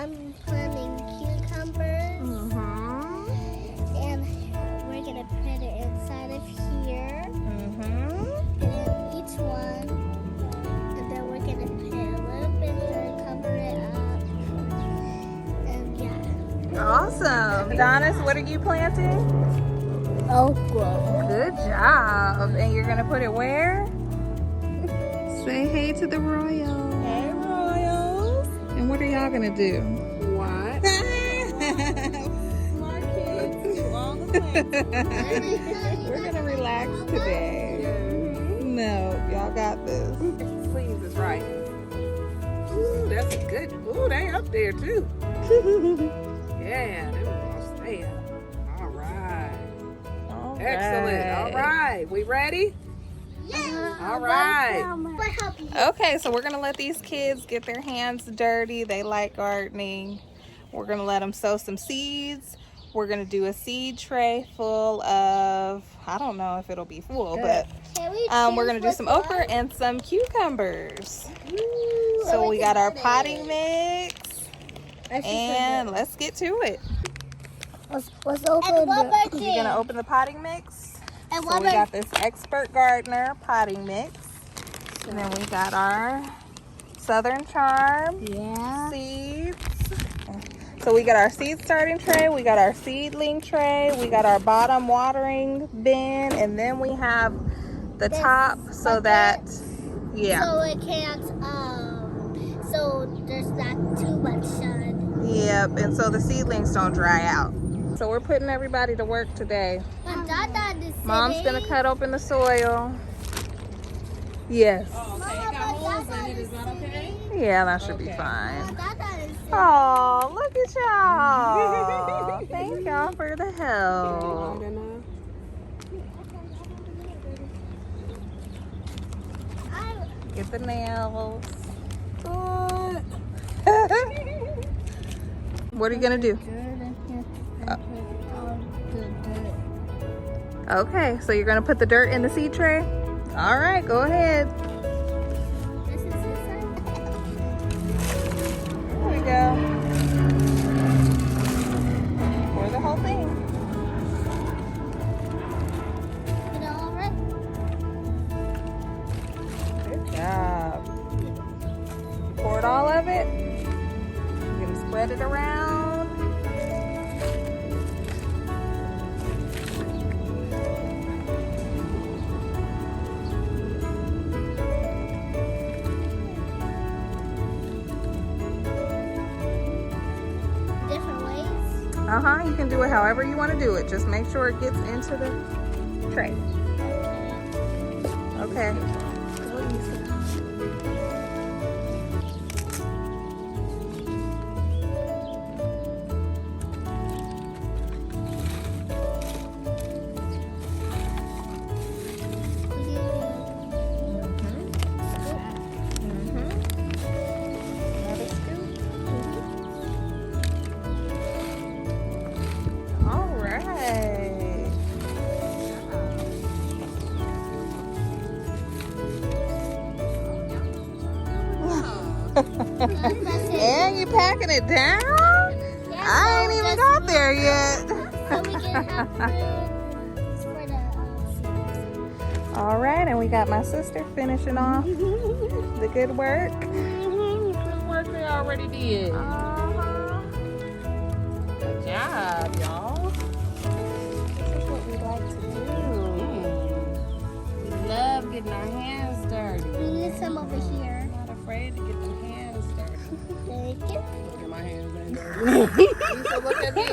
I'm planting cucumbers. And we're gonna put it inside of here. And then each one. And then we're gonna put a little bit to cover it up. And yeah. Awesome. Adonis, what are you planting? Okra. Good job. And you're gonna put it where? Say hey to the Royals. Hey, Royals. And what are y'all gonna do? What? Smart kids do all the things. We're gonna relax today. No, y'all got this. Sleeves is right. Ooh, that's a good. Ooh, they up there too. Yeah, they gonna stay up. All right. Excellent. All right. We ready? Yeah. All right. Okay, so we're gonna let these kids get their hands dirty. They like gardening. We're gonna let them sow some seeds. We're gonna do a seed tray full of, I don't know if it'll be full, but we're gonna do some okra and some cucumbers. So we got our potting mix, and let's get to it. Let's open it. You're gonna open the potting mix. And So we got this Expert Gardener potting mix, and then we got our Southern Charm seeds. So we got our seed starting tray, we got our seedling tray, we got our bottom watering bin, and then we have the top so that, So it can't, so there's not too much sun. Yep, and so the seedlings don't dry out. So we're putting everybody to work today. But Dada is Mom's gonna cut open the soil. Yes. Oh, okay. It got holes in it. Is that okay? Yeah, that should be fine. Dada is Oh, look at y'all. Thank y'all for the help. Long enough. Get the nails. What are you gonna do? Okay, so you're gonna put the dirt in the seed tray? All right, go ahead. This is his side. There we go. Pour the whole thing. You know, all right? Good job. You poured all of it. You're gonna spread it around. Different ways. You can do it however you want to do it. Just make sure it gets into the tray. Okay. Another scoop. All right. And you packing it down? I ain't even got there yet. So we can have food for the seeds. All right, and we got my sister finishing off the good work. Good work they already did. Good job, y'all. This is what we like to do. We love getting our hands dirty. We need some over here. I'm not afraid to get them hands dirty. Thank you. Look at my hands ain't dirty. You should look at me.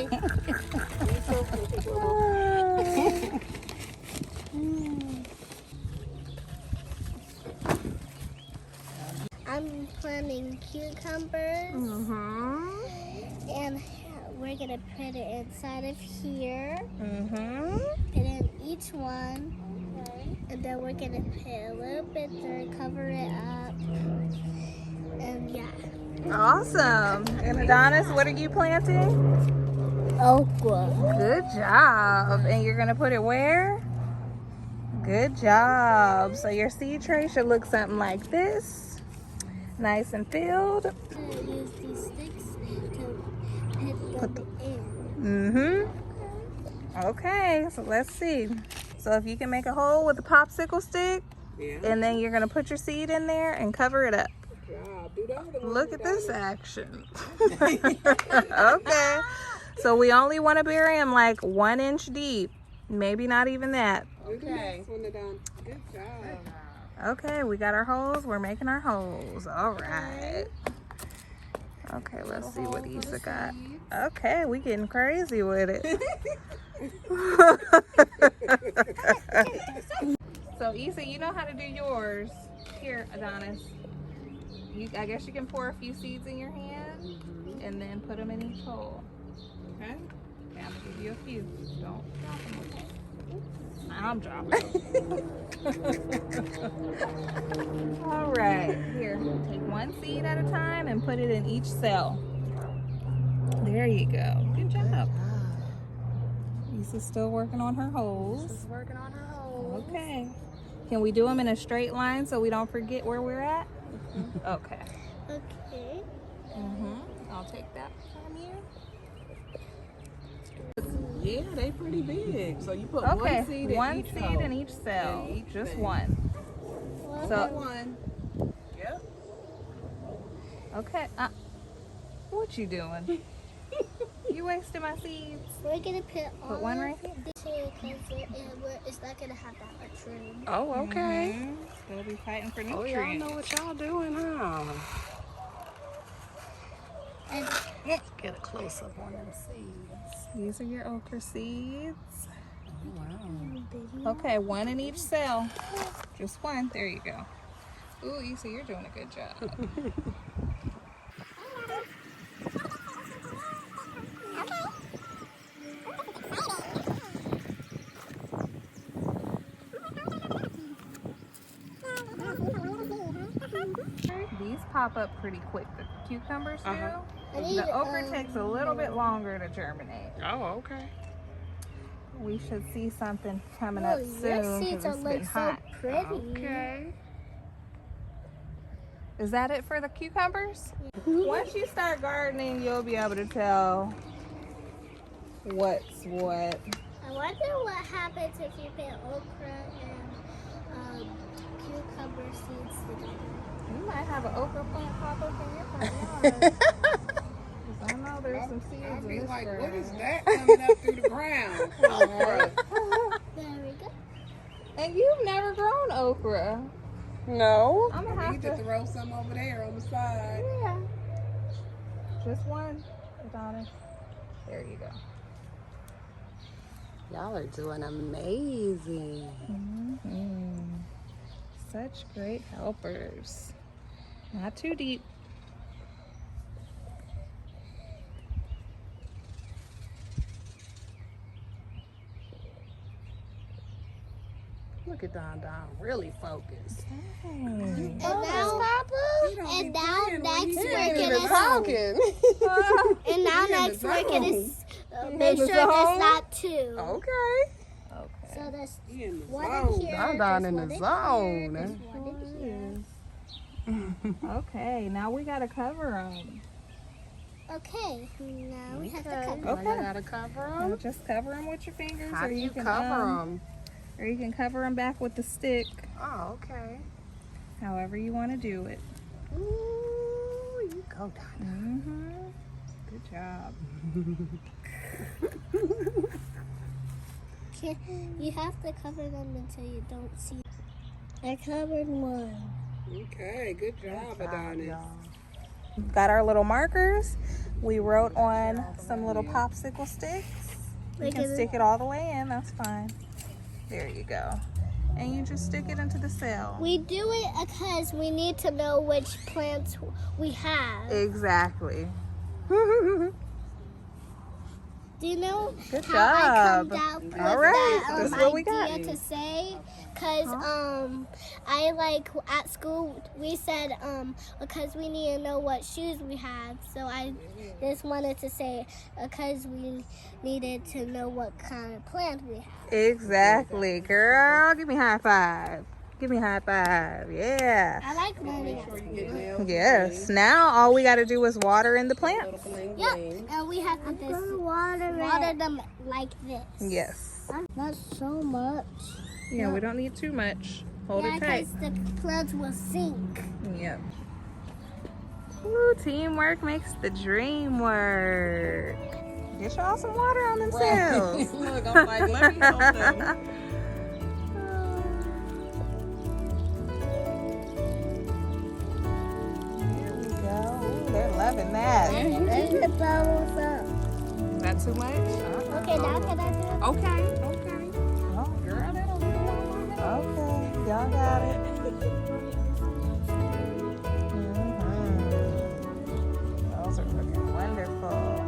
I'm planting cucumbers. And we're gonna put it inside of here. And then each one. And then we're gonna put a little bit to cover it up. And yeah. Awesome. And Adonis, what are you planting? Okra. Good job. And you're going to put it where? Good job. So your seed tray should look something like this. Nice and filled. Use these sticks to Okay, so let's see. So if you can make a hole with a popsicle stick, and then you're gonna put your seed in there and cover it up. Look at this action. Okay. So we only want to bury them like 1 inch deep. Maybe not even that. Okay. Good job. Okay, we got our holes. We're making our holes. All right. Okay, let's see what Issa got. Okay, we getting crazy with it. So Issa, you know how to do yours. Here, Adonis. I guess you can pour a few seeds in your hand and then put them in each hole. Okay? Okay, I'm gonna give you a few. Don't drop them, okay? I'm dropping them. All right, here, take 1 seed at a time and put it in each cell. There you go. Good job. Issa's still working on her holes. Okay. Can we do them in a straight line so we don't forget where we're at? Okay. Okay. I'll take that from you. Yeah, they pretty big. So you put Okay, one seed in each cell. Just one. So one. Yep. okay. What you doing? You wasting my seeds. We're gonna put one right here. Because it's not gonna have that much room. Oh, okay. They'll be fighting for Oh, nutrients. y'all know what y'all doing, huh? And Get a close up on them seeds. These are your okra seeds. Wow. Okay, 1 in each cell. Just 1. There you go. Ooh, Issa, you're doing a good job. These pop up pretty quick. The cucumbers do. The okra takes a little bit longer to germinate. Oh, okay. We should see something coming up soon your because seeds it's been so hot. pretty. Okay. Is that it for the cucumbers? Once you start gardening, you'll be able to tell what's what. I wonder what happens if you put okra and cucumber seeds together. You might have an okra plant pop up in your front yard. 'Cause I know there's some seeds I'll in be this like, ground. what is that coming up through the ground? Okra. There we go. And you've never grown okra. No. I'm gonna You have need to. to throw some over there on the side. Yeah. Just one, Adonis. There you go. Y'all are doing amazing. Such great helpers. Not too deep. Look at Don really focused. And now, He don't and be now playing when next he we're ain't even gonna talking. and now He in the next we're gonna zone. make sure zone? there's not 2. Okay. Okay. So there's He in the 1 zone. in here. Don there's in the 1 in zone. Here, there's 1 in here. Okay, now we gotta cover them. Okay, now we have to cover. Now you gotta cover Now them. just cover them with your fingers, How or do you can cover them? or you can cover them back with the stick. Oh, okay. However you want to do it. Ooh, you go, Don. Good job. You have to cover them until you don't see. I covered 1. Okay, good job, Adonis. Got our little markers. We wrote on some little popsicle sticks. You can stick it all the way in, that's fine. There you go. And you just stick it into the cell. We do it because we need to know which plants we have. Exactly. Do you know Good how I job. come down with All right, that that's what we got. idea to say? Because I like at school we said because we need to know what shoes we have. So I just wanted to say because we needed to know what kind of plant we have. Exactly, girl. Give me a high five. Give me a high five. Yeah. I like learning. Make sure you get nails. Yes. Now all we got to do is water in the plants. Yep. And we have to just water them like this. Yes. Not so much. Yeah, we don't need too much. Hold it tight. because the plants will sink. Yep. Ooh, teamwork makes the dream work. Get y'all some water on themselves. Look, I'm like, let me know something. Here we go. Ooh, they're loving that. Let's put bubbles up. Is that too much? Okay, now can I do it? Okay, okay. Oh, Girl, that don't be one. okay. Y'all got it. Those are looking wonderful.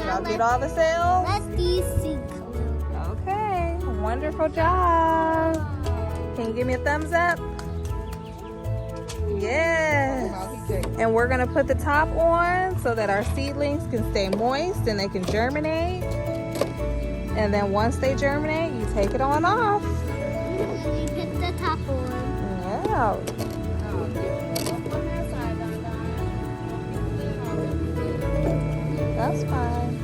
Y'all get all the cells? Let these sink. Okay, wonderful job. Can you give me a thumbs up? Yes. And we're gonna put the top on so that our seedlings can stay moist and they can germinate. And then once they germinate, you take it on off. You put the top on. Yeah. That's fine.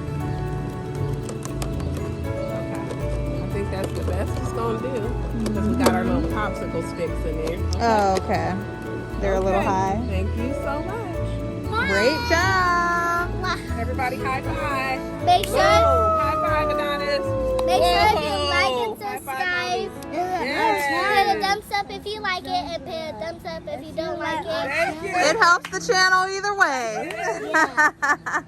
I think that's the best it's gonna do. Because we got our little popsicle sticks in there. Oh, okay. They're a little Okay. high. Thank you so much. Great job. Everybody high five. Make sure, Whoa, high five, Adonis. make sure you Whoa. like and High five, subscribe. Yes. Put a thumbs up if you like it, and put a thumbs up if you don't like it. Thank you. It helps the channel either way. Yeah.